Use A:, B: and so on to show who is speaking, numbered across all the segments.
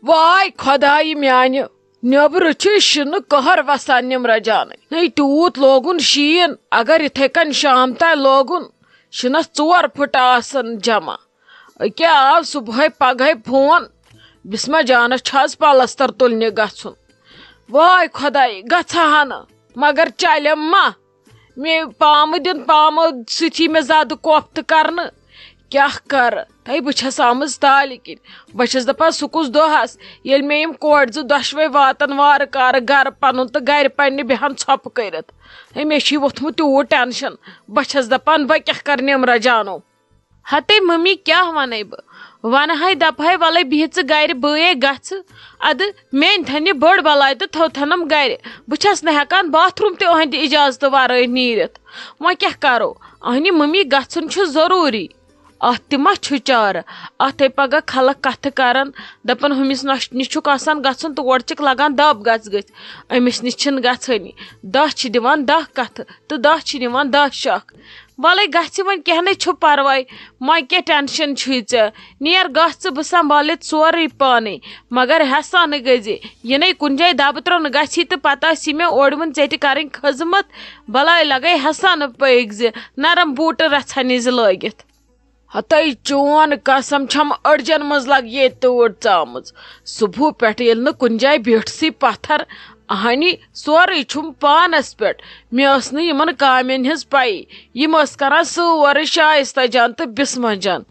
A: وای خدائی میانہ نیبر شن قہر وسان نمرا جان نئی تیوت لوگن شین اگر اتھے کن شام تہ لوگن شنس 4 پھٹ آسن جمع اکیا آو صبح پگہ فون بسما جانس چھز پلستر تلنہ گھن وای خدائی گھا نا مگر چلم ما مے پام دن پام سی مے زیادہ کوفت کرن کیا کر تھی بہس آمز تالہ کن بہس دپان سہ کس دہس یل مے یم کور 2 دۄشوے واتن وار کار گر پن تو گر پنہ بہن ژھۄپہٕ کرت مے چھ ووتھمت تیوت ٹینشن بہس دپان بہ کیا کر نمرا جانو
B: ہتے ممی کیا ونے بہ ونہے دپہے ولے بہت گر بے گھ اد مین تھن بڑ بلائی تو تھو تھنم گر بہس نہ ہیکان باتھ روم تہ اہند اجازت ورٲے نیرت وۄنۍ کیا کرو اہنی ممی گژھُن چھُ ضروری ات تہ ما چھ چار اتھے پگہ خلق کتھ کران دپان ہمس نش نش چھُکھ آسان گژھُن تور چھکھ لگان دب گژھ امس نش چھنہٕ گژھٲنی 10 چھ دِوان 10 کتھ تو 10 چھ دِوان 10 شک ولے گژھِ وۄنۍ کینٛہہ نَے چھُ پرواے وۄنۍ کیٛاہ ٹینشن چھُے ژےٚ نیر گژھ ژٕ بہٕ سنبھالہِ سورُے پانے مگر ہٮ۪سا نہٕ گٔژھِ یہِ نَے کُنہِ جایہِ دبہٕ ترٛاونہٕ گژھی تہٕ پتہٕ آسی مےٚ اوڑوُن ژےٚ کَرٕنۍ خٔذمت بلاے لگے ہٮ۪سا نہٕ پٔکۍ زِ نرم بوٗٹہٕ رژھنہِ زِ لٲگِتھ
A: ہتے چون قسم چھم أڑجن مز لگ یہ تۭر ژامٕژ صبح پٮ۪ٹھ ییٚلہِ نہٕ کُنہِ جایہِ بیٹھسٕے پتھر اہنی سورُے چھُم پانس پٮ۪ٹھ مےٚ ٲس نہٕ یِمن کامٮ۪ن ہٕنٛز پیی یِم ٲس کران سورُے شائستہ جان تہٕ بسمہ جان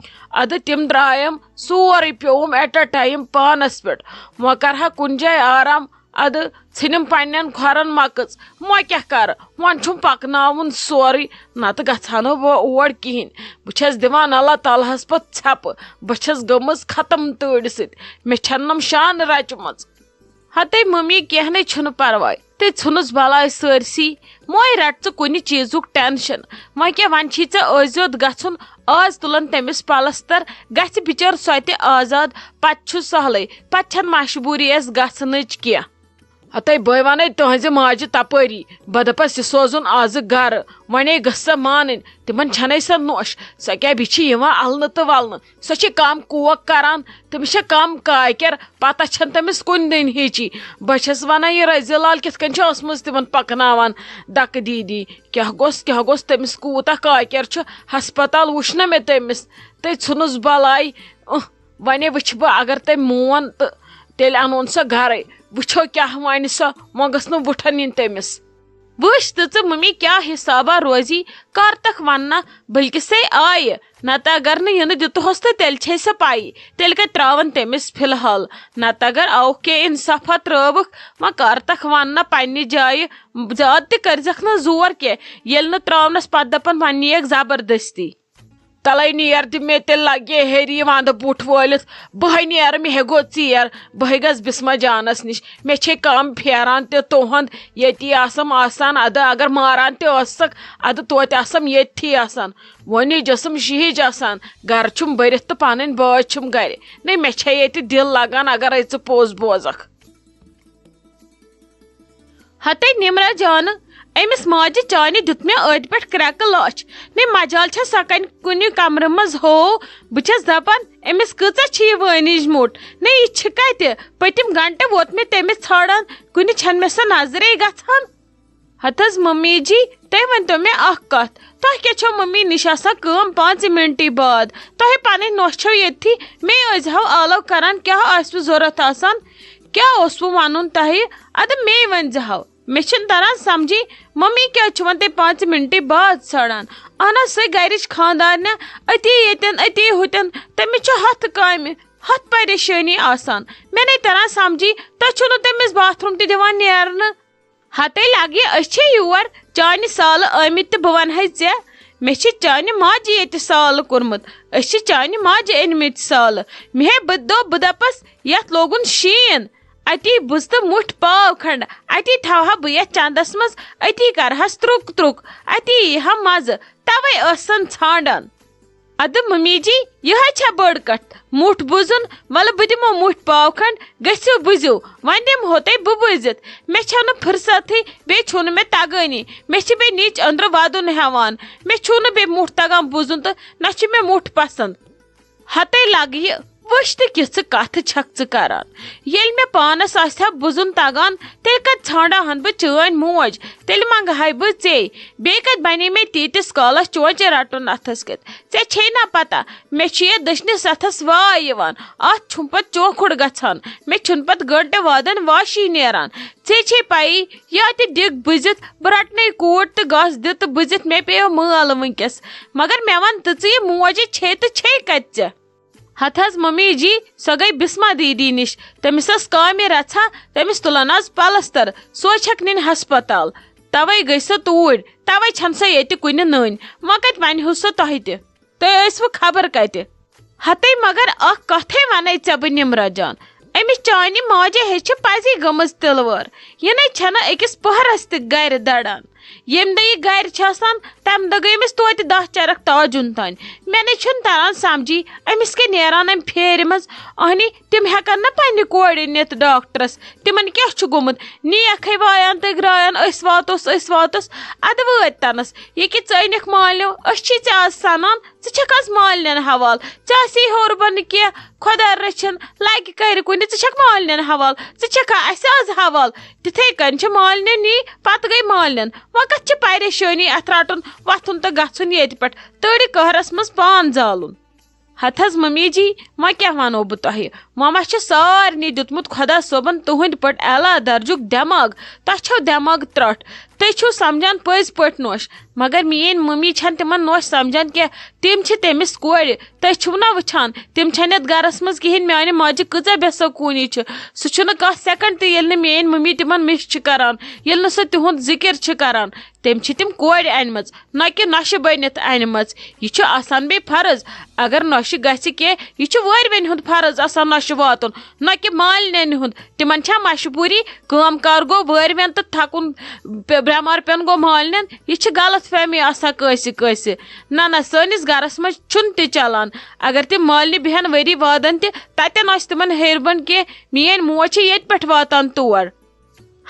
A: ادٕ تِم درٛایَم سورُے پیوٚوُم ایٹ اے ٹایم پانس پٮ۪ٹھ وۄنۍ کرہا کُنہِ جایہِ آرام ادٕ ژھٕنِم پننٮ۪ن کھۄرن مکٕژ وۄنۍ کیٛاہ کرٕ وۄنۍ چھُم پکناوُن سورُے نتہٕ گژھٕ ہا نہٕ بہٕ اور کہیٖنۍ بہٕ چھس دِوان اللہ تعالیٰ ہس پتہٕ ژھٮ۪پہٕ بہٕ چھس گٔمٕژ ختم تۭرِ سۭتۍ مےٚ چھنم شانہٕ رچمٕژ
B: ہتے ممی کینٛہہ نَے چھُنہٕ پرواے تہِ ژھُنُس بلاے سٲرسی موے رٹ ژٕ کُنہِ چیٖزُک ٹینشن وۄنۍ کیٛاہ وۄنۍ چھی ژےٚ ٲزیوت گژھُن آز تُلن تٔمِس پلستر گژھِ بِچٲر سۄ تہِ آزاد پتہٕ چھُ سہلٕے پتہٕ چھنہٕ مجبوٗری اسہِ گژھنٕچ کینٛہہ
A: ہتے بہٕ ونے تہنٛزِ ماجہِ تپٲری بہٕ دپس یہِ سوزُن آزٕ گرٕ ونے گٔژھ سۄ مانٕنۍ تِمن چھنَے سۄ نوش سۄ کیٛاہ بیٚیہِ چھِ یِوان النہٕ تہٕ ولنہٕ سۄ چھِ کم کوک کران تٔمِس چھےٚ کم کاکر پتہ چھنہٕ تٔمِس کُنہِ دِنۍ ہیچی بہٕ چھس ونان یہِ رزیٖل لال کِتھ کٔنۍ چھِ ٲسمٕژ تِمن پکناوان ڈکہٕ دیٖدی کیٛاہ گوٚژھ تٔمِس کوٗتاہ کاکر چھُ ہسپتال وٕچھ نا مےٚ تٔمِس تٔمۍ ژھٕنُس بلاے ونے وٕچھِ بہٕ اگر تٔمۍ مون تہٕ تیٚلہِ انون سۄ گرے وٕچھو کیٛاہ وَنہِ سۄ وۄنۍ گٔژھ نہٕ وٕٹھن یِنۍ تٔمِس
B: وٕچھ تہٕ ژٕ ممی کیٛاہ حسابہ روزی کر تکھ وننا بلکہِ سے آیہِ نتہٕ اگر نہٕ یِنہٕ دِتہوس تہٕ تیٚلہِ چھے سۄ پایی تیٚلہِ کتہِ تراون تٔمِس فلحال نتہٕ اگر آوُکھ کینٛہہ انصافا ترٲوٕکھ وۄنۍ کر تکھ وننا پننہِ جایہِ زیادٕ تہِ کٔرزکھ نہٕ زور کینٛہہ ییٚلہِ نہٕ تراونس پتہٕ دپان وۄنۍ نِیَکھ زبردستی
A: تلے نیر دِ مےٚ تیٚلہِ لگہِ ہیٚری ونٛدٕ بُٹھ وٲلِتھ بہے نیرٕ مےٚ گوٚو ژیر بہے گژھٕ بسمہ جانس نِش مےٚ چھے کم پھیران تہِ تُہُنٛد ییٚتی آسم آسان ادٕ اگر ماران تہِ ٲسکھ ادٕ توتہِ آسم ییٚتھی آسان وۄنۍ جسم شہج آسان گرٕ چھُم بٔرِتھ تہٕ پنٕنۍ بٲژ چھُم گرِ نَے مےٚ چھے ییٚتہِ دل لگان اگرے ژٕ پوٚز بوزکھ
B: ہتے نمرا جانہٕ أمِس ماجہِ چانہِ دیُت مےٚ أتھۍ پٮ۪ٹھ کرٛٮ۪کہٕ لچھ نَے مجال چھےٚ سۄ کَنہِ کُنہِ کمرٕ منٛز ہو بہٕ چھس دپان أمِس کۭژاہ چھِ یہِ وٲنِج موٚٹ نَے یہِ چھِ کتہِ پٔتِم گنٹہٕ ووت مےٚ تٔمِس ژھانڈان کُنہِ چھنہٕ مےٚ سۄ نظرے گژھان ہتہٕ حظ ممی جی تُہۍ ؤنتو مےٚ اکھ کتھ تۄہہِ کیٛاہ چھو ممی نِش آسان کٲم 5 مِنٹی بعد تۄہہِ پنٕنۍ نۄش چھو ییٚتھی مے ٲسۍزِہو آلو کران کیٛاہ آسوٕ ضوٚرتھ آسان کیٛاہ اوسوٕ ونُن تۄہہِ ادٕ مے ؤنۍزِہو مےٚ چھُنہٕ تران سمجھی ممی کیٛازِ چھُ وۄنۍ تُہۍ 5 مِنٹی بعد ژھانڈان اہن حظ سۄے گرِچ خاندارنہ أتی ییٚتٮ۪ن أتی ہُتٮ۪ن تٔمِس چھُ 100 کامہِ 100 پریشٲنی آسان مےٚ نَے تران سمجھی تُہۍ چھُو نہٕ تٔمِس باتھ روم تہِ دِوان نیرنہٕ ہتے لگہِ أسۍ چھِ یور چانہِ سالہٕ آمٕتۍ تہٕ بہٕ ونہے ژےٚ مےٚ چھِ چانہِ ماجہِ ییٚتہِ سالہٕ کوٚرمُت أسۍ چھِ چانہِ ماجہِ أنمٕتۍ سالہٕ مےٚ ہے بہٕ دپس یتھ لوگُن شیٖن اتی بُزتہٕ مُٹھ پاو کھنڈ اتی تھاوہا بہٕ یتھ چندس منٛز اتی کرہس ترُک ترُک اتی یی ہا مزٕ توے ٲسن ژھانڈان ادٕ ممی جی یہے چھا بٔڑ کتھ مُٹھ بُزُن ولہٕ بہٕ دِمو مُٹھ پاو کھنڈ گٔژھِو بُزِو وۄنۍ دِمہو تۄہہِ بہٕ بُزِتھ مےٚ چھو نہٕ فُرصتھٕے بیٚیہِ چھُو نہٕ مےٚ تگٲنی مےٚ چھِ بیٚیہِ نِچ أنٛدرٕ ودُن ہٮ۪وان مےٚ چھُو نہٕ بیٚیہِ مُٹھ تگان بُزُن تہٕ نہ چھُ مےٚ مُٹھ پسنٛد ہتے لگہِ یہِ وٕچھ تہٕ کِژھ کتھ چھکھ ژٕ کران ییٚلہِ مےٚ پانس آسہِ ہا بُزُن تگان تیٚلہِ کتہِ ژھانڈاہن بہٕ چٲنۍ موج تیٚلہِ منگہٕ بہٕ ژے بیٚیہِ کتہِ بنے مےٚ تیٖتِس کالس چونچہِ رٹُن اتھس کٮ۪تھ ژےٚ چھے نا پتہ مےٚ چھُ یتھ دٔچھنِس اتھس واے یِوان اتھ چھُم پتہٕ چوکھُڑ گژھان مےٚ چھُنہٕ پتہٕ گنٹہٕ وادن واشی نیران ژےٚ چھے پیی یا تہِ دِکھ بُزِتھ بہٕ رٹنَے کوٗر تہٕ گس دِ تہٕ بُزِتھ مےٚ پیٚیو مٲل وٕنکیٚس مگر مےٚ ون تہٕ ژٕ یہِ موجہِ چھے تہٕ چھے کتہِ ژےٚ ہتھ حظ ممی جی سۄ گٔیے بسما دیدی نِش تٔمِس ٲس کامہِ رژھا تٔمِس تُلن آز پلستر سۄ چھکھ نِنۍ ہسپتال توے گٔے سۄ توٗرۍ توے چھنہٕ سۄ ییٚتہِ کُنہِ نٔنۍ وۄنۍ کتہِ ونہو سۄ تۄہہِ تہِ تُہۍ ٲسوٕ خبر کتہِ ہتے مگر اکھ کتھے ونے ژےٚ بہٕ نمرا جان أمِس چانہِ ماجہِ ہیٚچھ پزی گٔمٕژ تِلوٲر یہِ نَے چھنہٕ أکِس پٔہرس تہِ گرِ دڑان ییٚمہِ دۄہ یہِ گرِ چھِ آسان تمہِ دۄہ گٔے أمِس توتہِ 10 چرکھ تاجُن تانۍ مےٚ نَے چھُنہٕ تران سمجھی أمِس کیٛاہ نیران امہِ پھیرِ منٛز اہنی تِم ہٮ۪کن نہٕ پننہِ کورِ نِتھ ڈاکٹرس تِمن کیٛاہ چھُ گوٚمُت نیکھٕے وایان تہٕ گرٛاین أسۍ واتوس ادٕ وٲتۍ تنس ییٚکیٛاہ ژٕ أنِکھ مالنیو أسۍ چھِ ژےٚ آز سنان ژٕ چھکھ آز مالنٮ۪ن حوالہٕ ژےٚ آسی ہیوٚر بۄن نہٕ کینٛہہ خۄدا رٔچھِن لگہِ کرِ کُنہِ ژٕ چھکھ مالنٮ۪ن حوالہٕ ژٕ چھکھا اسہِ آز حوالہٕ تِتھے کٔنۍ چھِ مالنہِ نی پتہٕ گٔے مالنٮ۪ن وۄنۍ کتھ چھِ پریشٲنی اتھ رٹُن وۄتھُن تہٕ گژھُن ییٚتہِ پٮ۪ٹھ تٔڑِ قہرس منٛز پان زالُن ہتھ حظ ممی جی وۄنۍ کیٛاہ ونو بہٕ تۄہہِ وۄنۍ ما چھُ سارنٕے دیُتمُت خۄدا صٲبن تُہنٛدِ پٲٹھۍ اعلیٰ درجُک دٮ۪ماغ تۄہہِ چھو دٮ۪ماغ ترٛٹھ تُہۍ چھِو سمجھان پٔزۍ پٲٹھۍ نوٚش مگر میٲنۍ ممی چھنہٕ تِمن نوٚش سمجھان کینٛہہ تِم چھِ تٔمِس کورِ تُہۍ چھِو نا وٕچھان تِم چھنہٕ یتھ گرس منٛز کہیٖنۍ میانہِ ماجہِ کۭژاہ بے سکوٗنی چھِ سُہ چھُنہٕ کانٛہہ سیکنڈ تہِ ییٚلہِ نہٕ میٲنۍ ممی تِمن مِس چھِ کران ییٚلہِ نہٕ سۄ تِہُنٛد ذِکر چھِ کران تٔمۍ چھِ تِم کورِ انِمژ نہ کہِ نۄشہِ بٔنِتھ انِمژ یہِ چھُ آسان بیٚیہِ فرض اگر نۄشہِ گژھِ کینٛہہ یہِ چھُ وٲرۍوِنہِ ہُنٛد فرض آسان نۄشہِ واتُن نہ کہِ مالنٮ۪ن ہُنٛد تِمن چھا مجبوٗری کٲم کار گوٚو وٲرۍوٮ۪ن تہٕ تھکُن بٮ۪مار پیوٚن گوٚو مالنٮ۪ن یہِ چھِ غلط فہمی آسان کٲنٛسہِ نہ سٲنِس گرس منٛز چھُنہٕ تہِ چلان اگر تِم مالنہِ بیہن ؤری وادن تہِ تتٮ۪ن آسہِ تِمن ہیٚرِ بۄن کینٛہہ میٲنۍ موج چھِ ییٚتہِ پٮ۪ٹھ واتان تور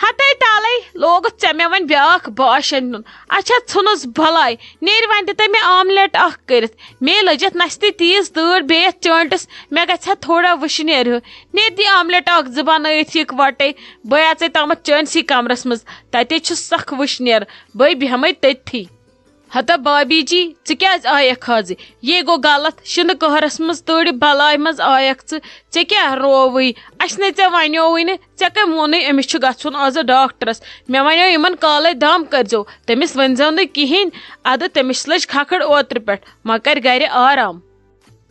B: ہتے تالے لوگُتھ ژےٚ مےٚ وۄنۍ بیاکھ باش اَنُن اچھا ژھٕنُس بلاے نیرِ وۄنۍ دِتَے مےٚ آملیٹ اکھ کٔرِتھ مے لٔجِتھ نستہِ تیٖژ تۭر بیٚیہِ یتھ چٲنٹس مےٚ گژھِ ہا تھوڑا وٕشنیر ہیوٗ نیرِ دی آملیٹ اکھ زٕ بنٲیِتھ یِکوٹے بہٕ اژے تامتھ چٲنسٕے کمرس منٛز تتے چھُ سخ وٕشنیر بہٕ بیہمے تٔتھی ہتا بابی جی ژٕ کیٛازِ آیکھ آزٕ یے گوٚو غلط شِنہٕ قہرس منٛز تۭرِ بلاے منٛز آیکھ ژٕ کیٛاہ رووٕے اسہِ نَے ژےٚ ونیووٕے نہٕ ژےٚ کٔمۍ ووٚنُے أمِس چھُ گژھُن آزٕ ڈاکٹرس مےٚ ونیو یِمن کالے دم کٔرزیو تٔمِس ؤنزیو نہٕ کِہینۍ ادٕ تٔمِس لٔج کھکھٕڑ اوترٕ پٮ۪ٹھ وۄنۍ کر گرِ آرام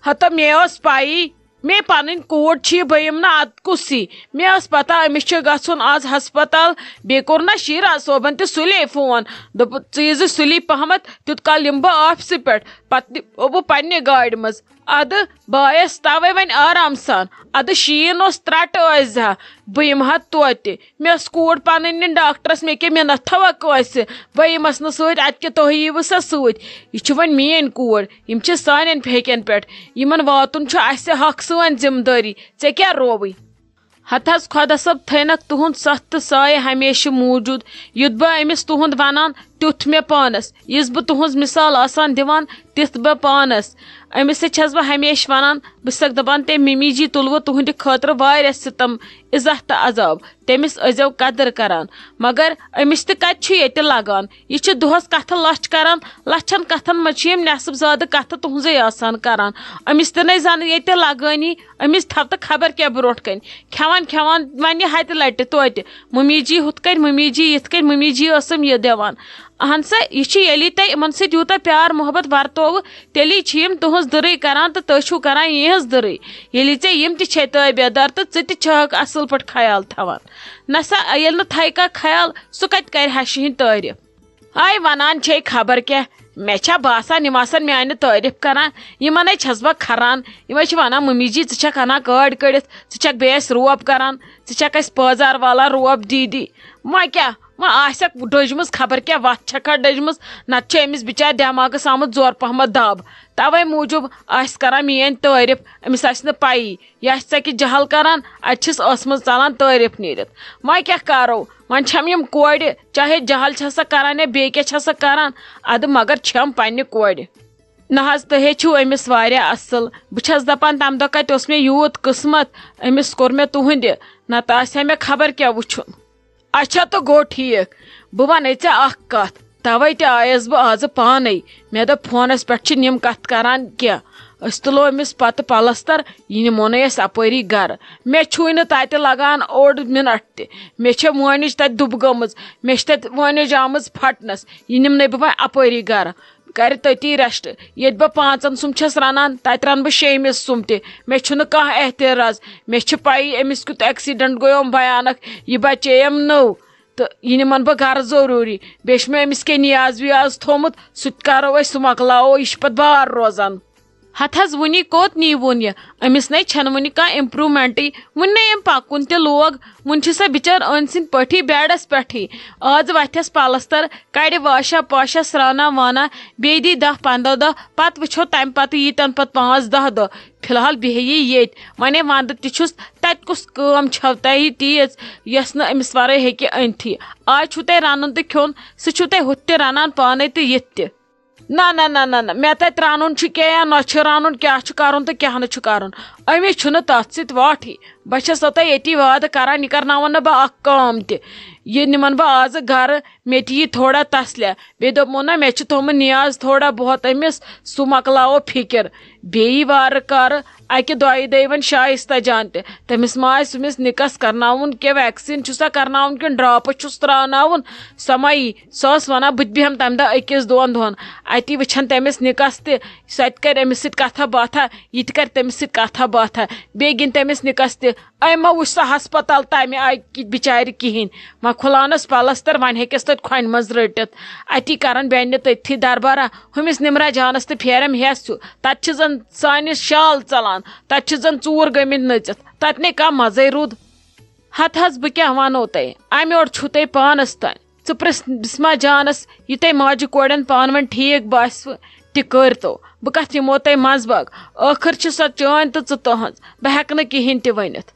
B: ہتا مےٚ ٲس پایی مے پنٕنۍ کوٗر چھِ بہٕ یِمہٕ نہٕ ادٕ کُسٕے مےٚ ٲس پتہ أمِس چھُ گژھُن آز ہسپتال بیٚیہِ کوٚر نا شیٖرا صٲبن تہِ سُلے فون دوٚپُکھ ژٕ ییٖزِ سُلی پہمتھ تیُت کال یِمہٕ بہٕ آفسہٕ پٮ۪ٹھ پتہٕ گوٚو بہٕ پننہِ گاڑِ منٛز ادٕ بہٕ آیس توے وۄنۍ آرام سان ادٕ شیٖن اوس ترٛٹہٕ ٲسۍ زِ بہٕ یِمہٕ ہا توتہِ مےٚ ٲس کوٗر پنٕنۍ نِنۍ ڈاکٹرس مےٚ کیٛاہ مِنتھ تھوا کٲنٛسہِ بہٕ یِمس نہٕ سۭتۍ ادٕ کیٛاہ تُہۍ ییٖوٕ سا سۭتۍ یہِ چھِ وۄنۍ میٲنۍ کوٗر یِم چھِ سانٮ۪ن پھیکٮ۪ن پٮ۪ٹھ یِمن واتُن چھُ اسہِ حق سٲنۍ ذمہٕ دٲری ژےٚ کیٛاہ رووٕے ہتہٕ حظ خۄدا صٲب تھٲینکھ تُہُنٛد سَتھ تہٕ سایہِ ہمیشہٕ موٗجوٗد یُتھ بہٕ أمِس تُہُنٛد ونان تیُتھ مےٚ پانس یِژھ بہٕ تُہٕنٛز مِثال آسان دِوان تِتھ بہٕ پانس أمِس سۭتۍ چھس بہٕ ہمیشہٕ ونان بہٕ چھسکھ دپان تٔمۍ ممی جی تُلوٕ تُہنٛدِ خٲطرٕ واریاہ سِتم عزت تہٕ عذاب تٔمِس ٲسۍزیو قدٕر کران مگر أمِس تہِ کتہِ چھُ ییٚتہِ لگان یہِ چھِ دۄہس کتھٕ لچھ کران لچھن کتھن منٛز چھِ یِم نٮ۪صٕب زیادٕ کتھٕ تُہنٛزے آسان کران أمِس تہِ نَے زن ییٚتہِ لگٲنی أمِس تھو تہٕ خبر کیٛاہ برونٛٹھ کنہِ کھٮ۪وان ونہِ ہتہِ لٹہِ توتہِ ممی جی ہُتھ کٔنۍ ممی جی یِتھ کٔنۍ ممی جی ٲسٕم یہِ دِوان اہن سا یہِ چھِ ییٚلی تۄہہِ یِمن سۭتۍ یوٗتاہ پیار محبت ورتووٕ تیٚلی چھِ یِم تُہنٛز دٕرٕے کران تہٕ تُہۍ چھِو کران یِہٕنٛز دٕرٕے ییٚلہِ ژےٚ یِم تہِ چھے تٲبیدار تہٕ ژٕ تہِ چھہکھ اصل پٲٹھۍ خیال تھاوان نہ سا ییٚلہِ نہٕ تھایہِ کانٛہہ خیال سُہ کتہِ کرِ ہشہِ ہِنٛدۍ تعریٖف آے ونان چھے خبر کیٛاہ مےٚ چھا باسان یِم آسن میانہِ تعریٖف کران یِمنے چھس بہٕ کھران یِمے چھِ ونان ممی جی ژٕ چھکھ انان گٲڑۍ کٔڑِتھ ژٕ چھکھ بیٚیہِ اَسہِ روب کران ژٕ چھکھ اَسہِ پٲزار والان روب دیٖدی وۄنۍ کیٛاہ وۄنۍ آسٮ۪کھ ڈٔجمٕژ خبر کیٛاہ وتھ چھکھا ڈٔجمٕژ نتہٕ چھُ أمِس بِچارِ دٮ۪ماغس آمُت زورٕ پہمتھ دب توے موٗجوٗب آسہِ کران میٲنۍ تعریٖف أمِس آسہِ نہٕ پایی یہِ آسہِ ژکہِ جہل کران اتہِ چھِس ٲسمٕژ ژلان تعریٖف نیٖرِتھ وۄنۍ کیٛاہ کرو وۄنۍ چھم یِم کورِ چاہے جہل چھسا کران یا بیٚیہِ کیٛاہ چھسا کران ادٕ مگر چھم پننہِ کورِ نہ حظ تُہۍ چھِو أمِس واریاہ اصٕل بہٕ چھَس دَپان تَمہِ دۄہ کَتہِ اوس مےٚ یوٗت قٕسمت أمِس کوٚر مےٚ تُہُنٛدِ نَتہٕ آسہِ ہا مےٚ خبر کیٛاہ وٕچھُن.
A: اچھا تہٕ گوٚو ٹھیٖک بہٕ وَنے ژےٚ اکھ کَتھ تَوَے تہِ آیَس بہٕ آزٕ پانَے مےٚ دوٚپ فونَس پٮ۪ٹھ چھِنہٕ یِم کَتھ کَران کیٚنٛہہ أسۍ تُلو أمِس پَتہٕ پَلَستَر یہِ نِمونَے أسۍ اَپٲری گَرٕ مےٚ چھُے نہٕ تَتہِ لَگان اوٚڑ مِنَٹ تہِ مےٚ چھےٚ مٲنِج تَتہِ دُبہٕ گٔمٕژ مےٚ چھِ تَتہِ مٲنِج آمٕژ پھَٹنَس یہِ نِمنَے بہٕ وۄنۍ اَپٲری گَرٕ کَرِ تٔتی رٮ۪سٹ ییٚتہِ بہٕ 5 سُم چھَس رَنان تَتہِ رَنہٕ بہٕ 6مِس سُم تہِ مےٚ چھُنہٕ کانٛہہ احتِراز مےٚ چھِ پَیی أمِس کیُتھ اٮ۪کسِڈٮ۪نٛٹ گوٚیوم بھیانک یہِ بَچییَم نٔو تہٕ یہِ نِمَن بہٕ گَرٕ ضروٗری بیٚیہِ چھُ مےٚ أمِس کیٚنٛہہ نیاز وِیاز تھوٚمُت سُہ تہِ کَرو أسۍ سُہ مۄکلاوو یہِ چھُ پَتہٕ بار روزان.
B: ہتھ حظ وُنی کوٚت نیٖوُن یہِ أمِس نے چھَنہٕ وُنہِ کانٛہہ اِمپرٛوٗمٮ۪نٛٹٕے وُنہِ نے أمۍ پَکُن تہِ لوگ وُنہِ چھِ سۄ بِچٲر أنۍ سٕنٛدۍ پٲٹھی بیڈَس پٮ۪ٹھٕے آز وَتھٮ۪س پَلَستَر کَڑِ واشا پاشا سرٛانا وانا بیٚیہِ دی 10-15 دۄہ پَتہٕ وٕچھو تَمہِ پَتہٕ ییٖتَن پَتہٕ 5-10 دۄہ فِلحال بیٚہہِ یہِ ییٚتہِ وۄنۍ وَنٛدٕ تہِ چھُس تَتہِ کُس کٲم چھَو تۄہہِ تیٖژ یۄس نہٕ أمِس وَرٲے ہیٚکہِ أنتھٕے آز چھُو تۄہہِ رَنُن تہٕ کھیوٚن سُہ چھُو تۄہہِ ہُتھ تہِ رَنان پانَے تہٕ یِتھ تہِ.
A: نہ نہ نہ نہ نہ مےٚ تَتہِ رَنُن چھُ کیٚنٛہہ یا نہ چھُ رَنُن کیٛاہ چھُ کَرُن تہٕ کیٛاہ نہٕ چھُ کَرُن أمِس چھُنہٕ تَتھ سۭتۍ واٹھٕے بہٕ چھَس سو تۄہہِ ییٚتی وعدٕ کَران یہِ کَرناوَن نہٕ بہٕ اَکھ کٲم تہِ یہِ نِمَن بہٕ آزٕ گَرٕ مےٚ تہِ یی تھوڑا تسلیہ بیٚیہِ دوٚپمو نہ مےٚ چھُ تھوٚمُت نیاز تھوڑا بہت أمِس سُہ مۄکلاوو فِکِر بیٚیہِ یی وارٕ کارٕ اَکہِ دۄیہِ دۄہہِ وۄنۍ شایِستہ جان تہِ تٔمِس ما آسہِ أمِس نِکَس کَرناوُن کینٛہہ وٮ۪کسیٖن چھُسا کَرناوُن کِنہٕ ڈرٛاپٕس چھُس ترٛاوناوُن سۄ ما یی سۄ ٲس وَنان بہٕ تہِ بیٚہمہٕ تَمہِ دۄہ 1-2 دۄہَن اَتی وٕچھَن تٔمِس نِکَس تہِ سۄ تہِ کَرِ أمِس سۭتۍ کَتھا باتھا یہِ تہِ کَرِ تٔمِس سۭتۍ کَتھا باتھا بیٚیہِ گِنٛدِ تٔمِس نِکَس تہِ أمۍ ما وٕچھ سۄ ہَسپَتال تَمہِ آیہِ بِچارِ کِہیٖنۍ وۄنۍ کھُلاونَس پَلَستَر وۄنۍ ہیٚکٮ۪س تَتہِ کھۄنہِ منٛز رٔٹِتھ اَتی کَرَن بیٚنہِ تٔتھی دربارہ ہُمِس نِمرا جانَس تہٕ پھیرَم ہٮ۪س ہیوٗ تَتہِ چھِ زَن سانہِ شال ژَلان تَتہِ چھِ زَن ژوٗر گٔمٕتۍ نٔژِتھ تَتہِ نے کانٛہہ مَزَے روٗد.
B: ہتھ حظ بہٕ کیٛاہ وَنو تۄہہِ اَمہِ یورٕ چھُو تۄہہِ پانَس تانۍ ژٕ پِرٛژھ بِسما جانَس یہِ تۄہہِ ماجہِ کورٮ۪ن پانہٕ ؤنۍ ٹھیٖک باسِوٕ تہِ کٔرۍتو بہٕ کَتھ یِمو تۄہہِ منٛزٕ باگ ٲخٕر چھِ سۄ چٲنۍ تہٕ ژٕ تٕہٕنٛز بہٕ ہٮ۪کہٕ نہٕ کِہیٖنۍ تہِ ؤنِتھ.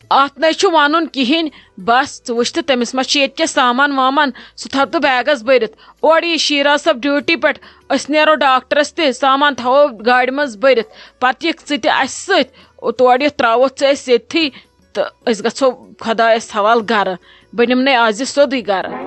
A: اَتھ نَے چھُ وَنُن کِہیٖنۍ بَس ژٕ وٕچھ تہٕ تٔمِس ما چھُ ییٚتہِ کیٚنٛہہ سامان وامان سُہ تھاو تہٕ بیگَس بٔرِتھ اورٕ یی شیٖراز صٲب ڈیوٗٹی پٮ۪ٹھ أسۍ نیرو ڈاکٹرَس تہِ سامان تھاوو گاڑِ منٛز بٔرِتھ پَتہٕ یِکھ ژٕ تہِ اَسہِ سۭتۍ تورٕ یِتھ ترٛاووتھ ژٕ أسۍ ییٚتھی تہٕ أسۍ گژھو خۄدایَس حوالہٕ گَرٕ بہٕ نِمنَے آز یہِ سیوٚدُے گَرٕ.